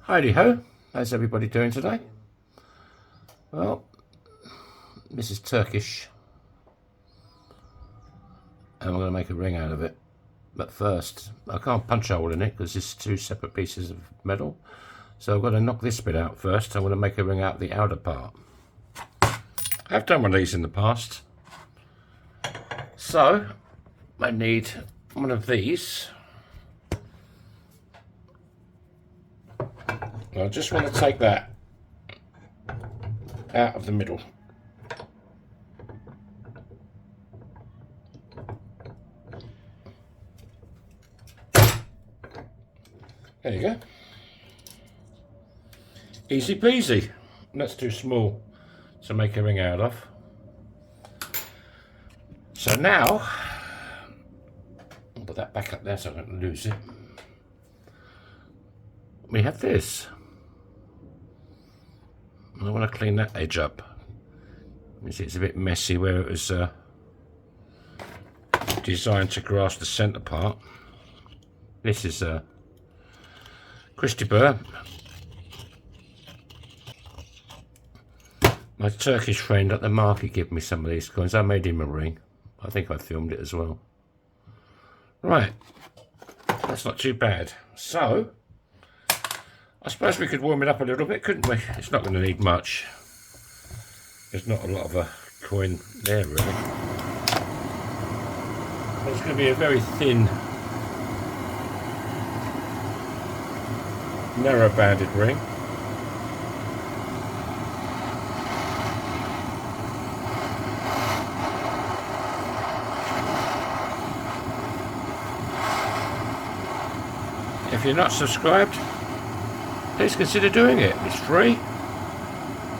Heidi ho, how's everybody doing today? Well, this is Turkish and I'm going to make a ring out of it. But first, I can't punch a hole in it because it's two separate pieces of metal. So I've got to knock this bit out first. I want to make a ring out of the outer part. I've done one of these in the past. So I need one of these. I just want to take that out of the middle. There you go. Easy peasy. That's too small to make a ring out of. So now, I'll put that back up there so I don't lose it. We have this. I want to clean that edge up. You see it's a bit messy where it was designed to grasp the centre part. This is Christy Burr, my Turkish friend at the market, gave me some of these coins. I made him a ring. I think I filmed it as well. Right, that's not too bad. So I suppose we could warm it up a little bit, couldn't we? It's not going to need much. There's not a lot of a coin there, really. It's going to be a very thin, narrow-banded ring. If you're not subscribed, please consider doing it. It's free.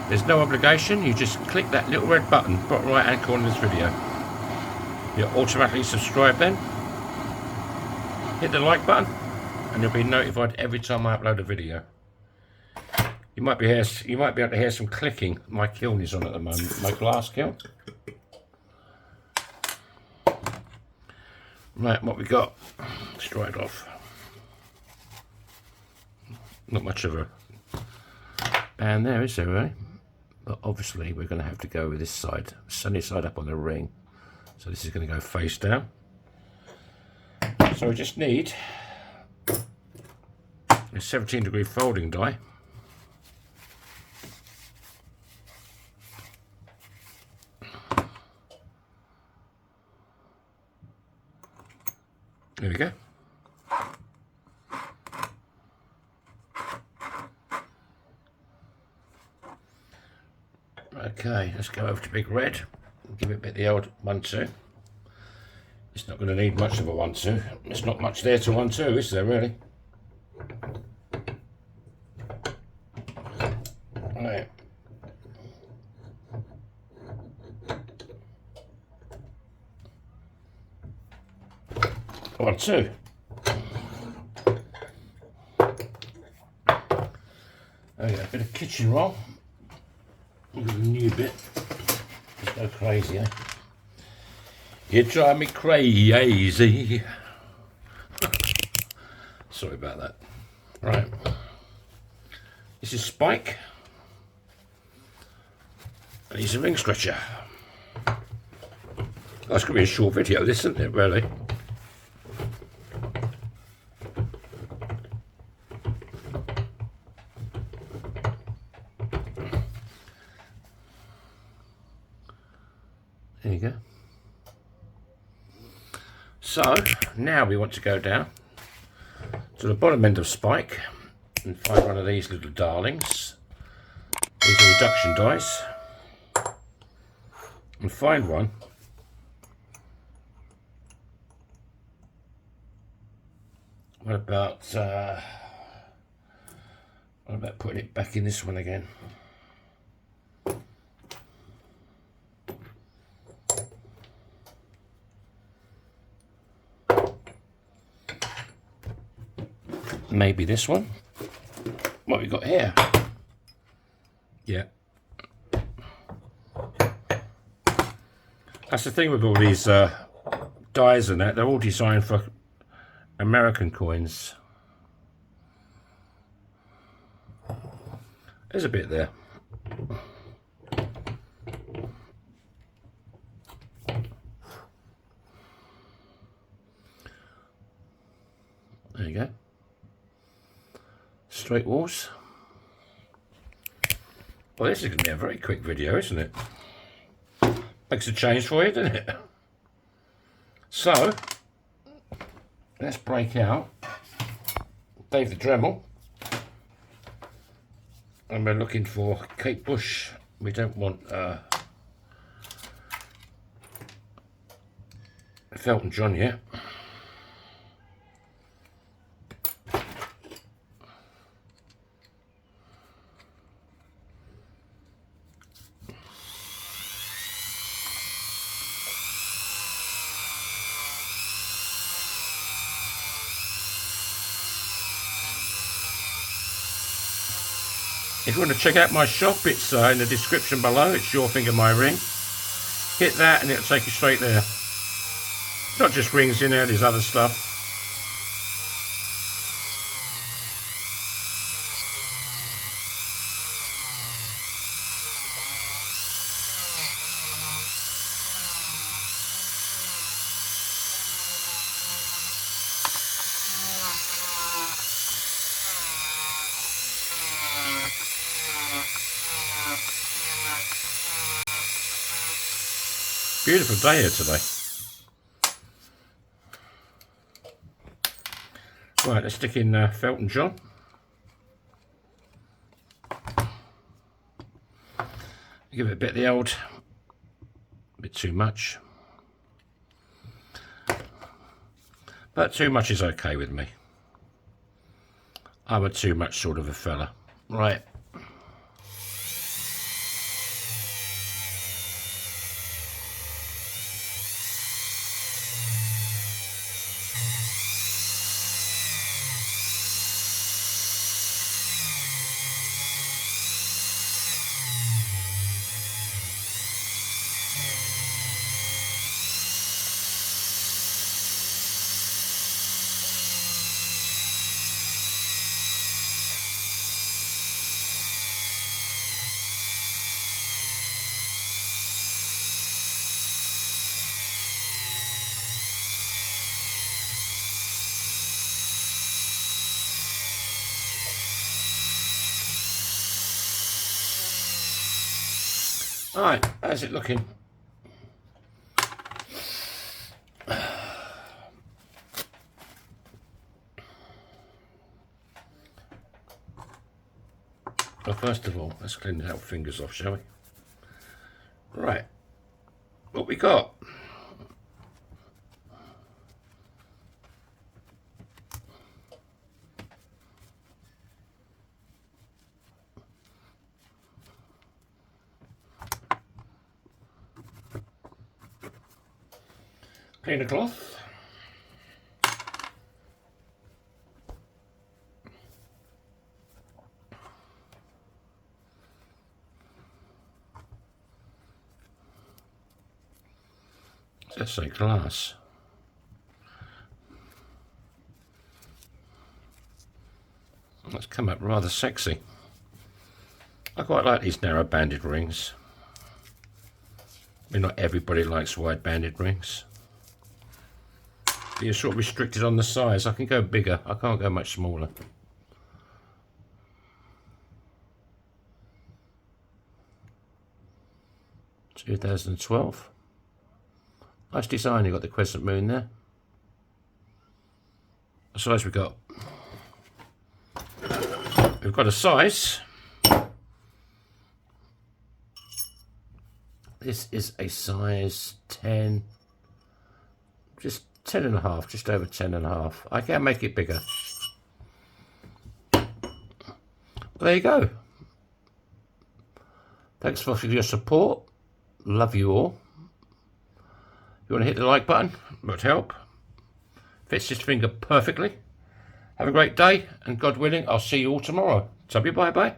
There's no obligation. You just click that little red button, bottom right hand corner of this video. You're automatically subscribed then. Hit the like button and you'll be notified every time I upload a video. You might be able to hear some clicking. My kiln is on at the moment, my glass kiln. Right, what we got? Let's dry it off. Not much of a band there, is there really? But obviously we're going to have to go with this side, sunny side up on the ring. So this is going to go face down. So we just need a 17-degree folding die. There we go. Okay, let's go over to Big Red and give it a bit of the old 1-2. It's not going to need much of a 1-2. There's not much there to 1-2, is there really? Right. One, two. Okay, a bit of kitchen roll. A new bit. Just go crazy, eh? You drive me crazy. Sorry about that. Right. This is Spike. And he's a ring stretcher. That's going to be a short video, this, isn't it, really? There you go. So now we want to go down to the bottom end of Spike and find one of these little darlings. These are reduction dies. And find one what about putting it back in this one again? Maybe this one. What we got here? Yeah. That's the thing with all these dies and that, they're all designed for American coins. There's a bit there. There you go. Straight walls. Well, this is going to be a very quick video, isn't it? Makes a change for you, doesn't it? So, let's break out Dave the Dremel. And we're looking for Kate Bush. We don't want Felton John yet. If you want to check out my shop, it's in the description below. It's Your Finger My Ring. Hit that and it'll take you straight there. Not just rings in there, there's other stuff. Beautiful day here today. Right, let's stick in Felton John. Give it a bit of the old, a bit too much. But too much is okay with me. I'm a too much sort of a fella. Right. Alright, how's it looking? Well, first of all, let's clean our fingers off, shall we? Right, what we got? Clean a cloth. Let's say glass. That's come up rather sexy. I quite like these narrow banded rings. I mean, not everybody likes wide banded rings. You're sort of restricted on the size. I can go bigger. I can't go much smaller. (2012). Nice design. You've got the crescent moon there. What size we got? We've got a size. This is a size 10. Just 10.5, just over 10.5. I can make it bigger. Well, there you go. Thanks for your support. Love you all. If you want to hit the like button, it would help. Fits this finger perfectly. Have a great day, and God willing, I'll see you all tomorrow. Tell you bye-bye.